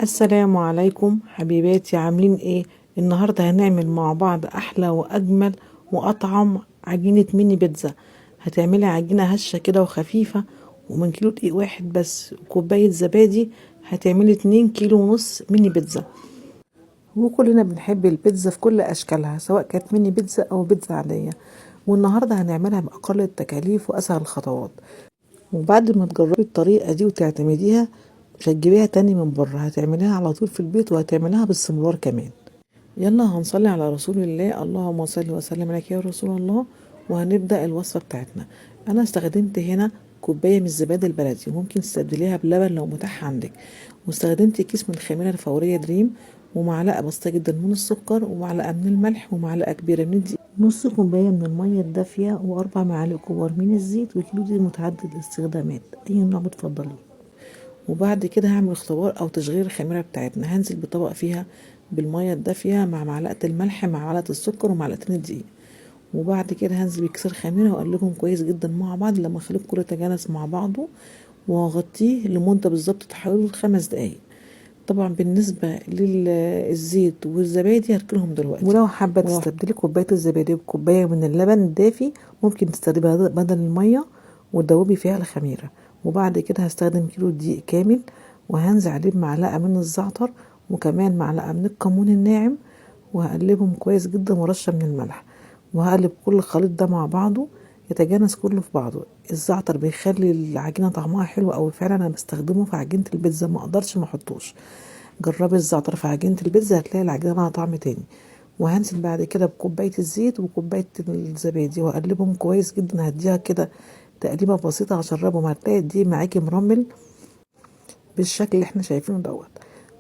السلام عليكم حبيباتي، عاملين ايه؟ النهارده هنعمل مع بعض احلى واجمل واطعم عجينه ميني بيتزا. هتعملي عجينه هشه كده وخفيفه، ومن كيلو دقيق واحد بس وكوبايه زبادي هتعملي 2 كيلو ونص ميني بيتزا. وكلنا بنحب البيتزا في كل اشكالها، سواء كانت ميني بيتزا او بيتزا عاديه. والنهارده هنعملها باقل التكاليف واسهل الخطوات. وبعد ما تجربي الطريقة دي وتعتمديها مش هتجيبيها تاني من بره، هتعمليها على طول في البيت وهتعمليها باستمرار كمان. يلا هنصلي على رسول الله، اللهم صل وسلم عليك يا رسول الله. وهنبدأ الوصفة بتاعتنا. انا استخدمت هنا كوباية من الزبادي البلدي، وممكن تستبدليها بلبن لو متاح عندك. واستخدمت كيس من الخميرة الفورية دريم، ومعلقة بسيطة جدا من السكر، ومعلقة من الملح، ومعلقة كبيرة من الدقيق، نص كوباية من المية الدافية، وأربع معالق كبار من الزيت، وكيلو دي متعدد الاستخدامات أي نوع بتفضليه. وبعد كده هعمل اختبار أو تشغيل الخميرة بتاعتنا. هنزل بطبق فيها بالمية الدافية مع معلقة الملح مع معلقة السكر ومعلقتين الدقيق. وبعد كده هنزل بكسر خميرة وأقلبهم كويس جدا مع بعض لما الخليط كله يتجانس مع بعضه، وأغطيه لمدة بالظبط حوالي 5 دقايق. طبعا بالنسبة للزيت والزبادي هركنهم دلوقتي. ولو حابة تستبدلي كوباية الزبادي بكوباية من اللبن الدافي، ممكن تستخدمي بدل المية وتدوبي فيها الخميرة. وبعد كده هستخدم كيلو دقيق كامل، وهنزل عليه بمعلقة من الزعتر، وكمان معلقة من الكمون الناعم، وهقلبهم كويس جدا ورشة من الملح. وهقلب كل الخليط ده مع بعضه يتجانس كله في بعضه. الزعتر بيخلي العجينة طعمها حلو قوي، فعلا انا بستخدمه في عجينة البيتزا، ما اقدرش ما احطوش. جربي الزعتر في عجينة البيتزا هتلاقي العجينة لها طعم تاني. وهنزل بعد كده بكوباية الزيت وكوباية الزبادي واقلبهم كويس جدا، هديها كده تقليبة بسيطة عشان الربو، ما هتلاقي دي معاكي مرمل بالشكل اللي احنا شايفينه دوت.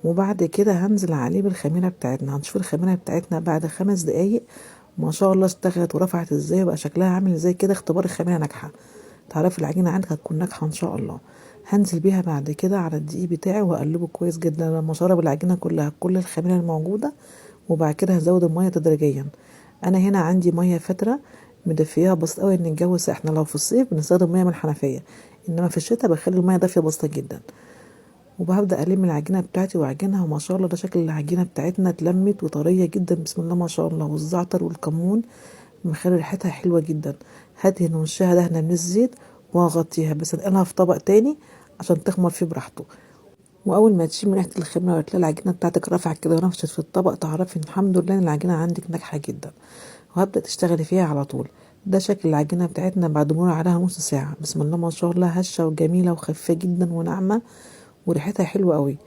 وبعد كده هنزل عليه بالخميرة بتاعتنا. هنشوف الخميرة بتاعتنا بعد 5 دقايق ما شاء الله اشتغلت ورفعت ازاي، وبقى شكلها عامل ازاي كده. اختبار الخميرة ناجحة، تعرفي العجينة عندك هتكون ناجحة ان شاء الله. هنزل بيها بعد كده على الدقيق بتاعي واقلبه كويس جدا لما شرب العجينة كلها كل الخميرة الموجودة. وبعد كده هزود المية تدريجيا. انا هنا عندي مية فترة مدفياها بسيط قوي، ان الجو ساقع. احنا لو في الصيف بنستخدم مية من الحنفية، انما في الشتاء بخلي المية دافية بسيطة جدا. وببدأ ألم العجينة بتاعتي وأعجنها، وما شاء الله ده شكل العجينة بتاعتنا اتلمت وطرية جدا، بسم الله ما شاء الله. والزعتر والكمون مخلي ريحتها حلوة جدا. هدهن وشها دهنة من الزيت وهغطيها، بس انقلها في طبق تاني عشان تخمر فيه براحته. واول ما تشم ريحه الخميره وتلاقي العجينه بتاعتك رفعت كده ونفشت في الطبق، تعرفي ان الحمد لله ان العجينه عندك ناجحه جدا، وهبدا تشتغلي فيها على طول. ده شكل العجينه بتاعتنا بعد مرور عليها نص ساعه، بسم الله ما شاء الله، هشه وجميله وخفيفه جدا وناعمه وريحتها حلوه قوي.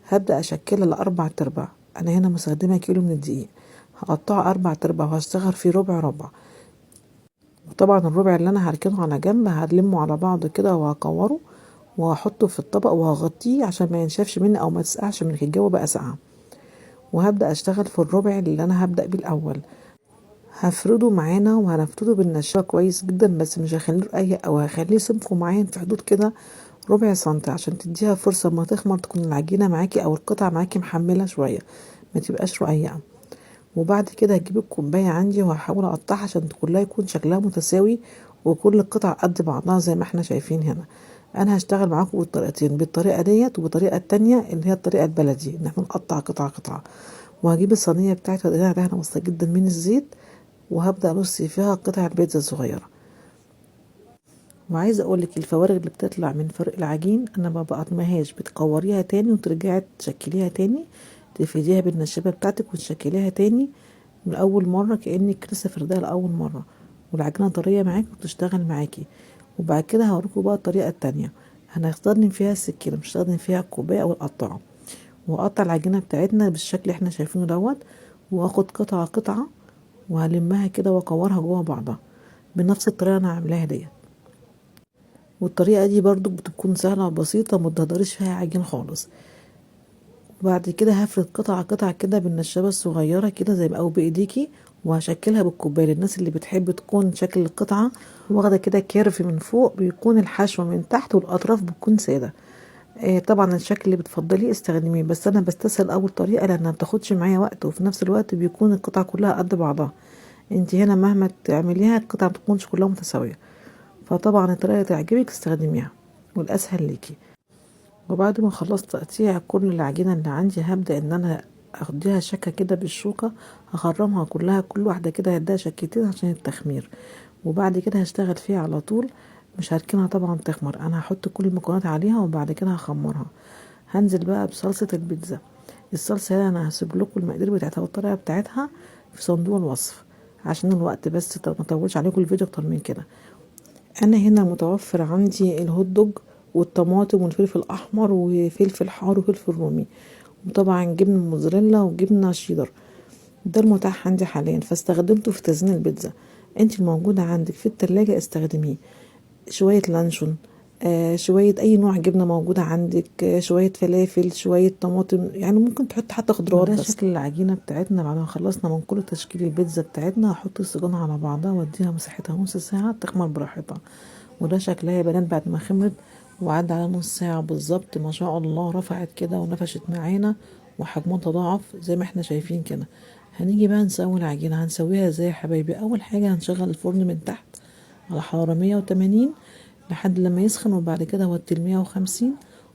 هبدا اشكلها لاربع تربع. انا هنا مستخدمه كيلو من الدقيق، هقطعه اربع تربع وهشتغل فيه ربع ربع. وطبعا الربع اللي انا هركنه على جنب هلمه على بعض كده وهكوره وهحطه في الطبق وهغطيه عشان ما ينشفش مني او ما تسقعش من الجو بقى ساقعه. وهبدا اشتغل في الربع اللي انا هبدا بيه الاول. هفرده معانا وهنفرده بالنشابه كويس جدا، بس مش هخليه اي، او هخليه سمكه معين في حدود كده ربع سنتي، عشان تديها فرصه ما تخمر تكون العجينه معاكي او القطعه معاكي محمله شويه، ما تبقاش رقيقه. وبعد كده هجيب الكوبايه عندي وهحاول اقطعها عشان كلها يكون شكلها متساوي، وكل القطع قد بعضها زي ما احنا شايفين هنا. انا هشتغل معاكم بالطريقتين، بالطريقه ديت وبالطريقه التانية اللي هي الطريقه البلدي، ان احنا نقطع قطعه قطعه. وهجيب الصينيه بتاعتي وادهنها دهنه بسيطه جدا من الزيت، وهبدا ارص فيها قطع البيتزا الصغيره. وعايزه اقولك الفوارغ اللي بتطلع من فرق العجين انا ما بقطمهاش، بتكوريها تاني وترجعي تشكليها تاني، تفرديها بالنشابه بتاعتك وتشكليها تاني من اول مره كانك لسه فرداها لاول مره، والعجينه طريه معاكي وتشتغل معاكي. وبعد كده هوريكم بقى الطريقه التانية. هنستخدم فيها السكينه، مش هستخدم فيها الكوبايه او القطاعه. واقطع العجينه بتاعتنا بالشكل اللي احنا شايفينه دوت، واخد قطعه قطعه وهلمها كده واكورها جوه بعضها بنفس الطريقه اللي انا عاملاها ديت. والطريقه دي برضو بتكون سهله وبسيطه، متهدرش فيها عجين خالص. وبعد كده هفرد قطعة قطعة كده بالنشابة الصغيرة كده زي ما او بايديكي، وهشكلها بالكوباية. للناس اللي بتحب تكون شكل القطعة واخدة كده كيرف من فوق، بيكون الحشو من تحت والاطراف بتكون سادة. طبعا الشكل اللي بتفضليه استخدميه، بس انا بستسهل اول طريقة لانها بتاخدش معايا وقت، وفي نفس الوقت بيكون القطعة كلها قد بعضها. انت هنا مهما تعمليها القطعة متكونش كلها متساوية، فطبعا الطريقة اللي تعجبك استخدميها والاسهل ليكي. وبعد ما خلصت تقطيع كل العجينة اللي عندي هبدأ ان انا اخديها شكة كده بالشوكة، هخرمها كلها، كل واحدة كده هديها شكتين عشان التخمير. وبعد كده هشتغل فيها على طول، مش هركنها طبعا تخمر، انا هحط كل المكونات عليها وبعد كده هخمرها. هنزل بقى بصلصة البيتزا. الصلصة هنا انا هسيب لكم المقادير بتاعتها والطريقة بتاعتها في صندوق الوصف عشان الوقت، بس ما اطولش عليكم الفيديو اكتر من كده. انا هنا متوفر عندي الهوت دوج والطماطم والفلفل الاحمر وفلفل حار وفلفل رومي، وطبعا جبنه موزاريلا وجبنه شيدر. ده المتاح عندي حاليا فاستخدمته في تزيين البيتزا. انت الموجوده عندك في التلاجة استخدميه. شويه لانشون، شويه اي نوع جبنه موجوده عندك، شويه فلافل، شويه طماطم، يعني ممكن تحط حتى خضروات. ده شكل العجينه بتاعتنا بعد ما خلصنا من كل تشكيل البيتزا بتاعتنا. هحط السجون على بعضها واديها مساحتها نص ساعه تخمر براحتها. وده شكلها يا بنات بعد ما خمرت وعدى على نص ساعة بالظبط، ما شاء الله رفعت كده ونفشت معانا وحجمها تضاعف زي ما احنا شايفين كده. هنيجي بقى نسوي العجينة. هنسويها ازاي يا حبايبي؟ اول حاجة هنشغل الفرن من تحت على حرارة 180 لحد لما يسخن، وبعد كده هوطي 150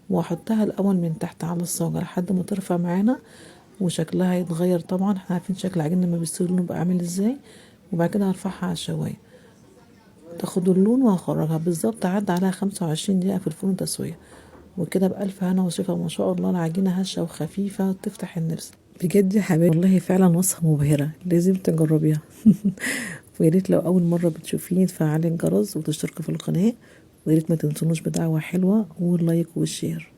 واحطها الاول من تحت على الصاجة لحد ما ترفع معانا وشكلها يتغير. طبعا احنا عارفين شكل العجينة لما بيستوي لونه بقى عامل ازاي. وبعد كده هرفعها على الشواية تاخد اللون وهخرجها. بالظبط عدى عليها 25 دقيقة في الفرن تسوية. وكده بألف هنا وشفا. ما شاء الله العجينة هشة وخفيفة وتفتح النفس بجد يا حبايبي، والله فعلا وصفة مبهرة لازم تجربيها. وياريت لو أول مرة بتشوفيني تفعلي الجرس وتشتركي في القناة، وياريت ما تنسونوش بدعوة حلوة واللايك والشير.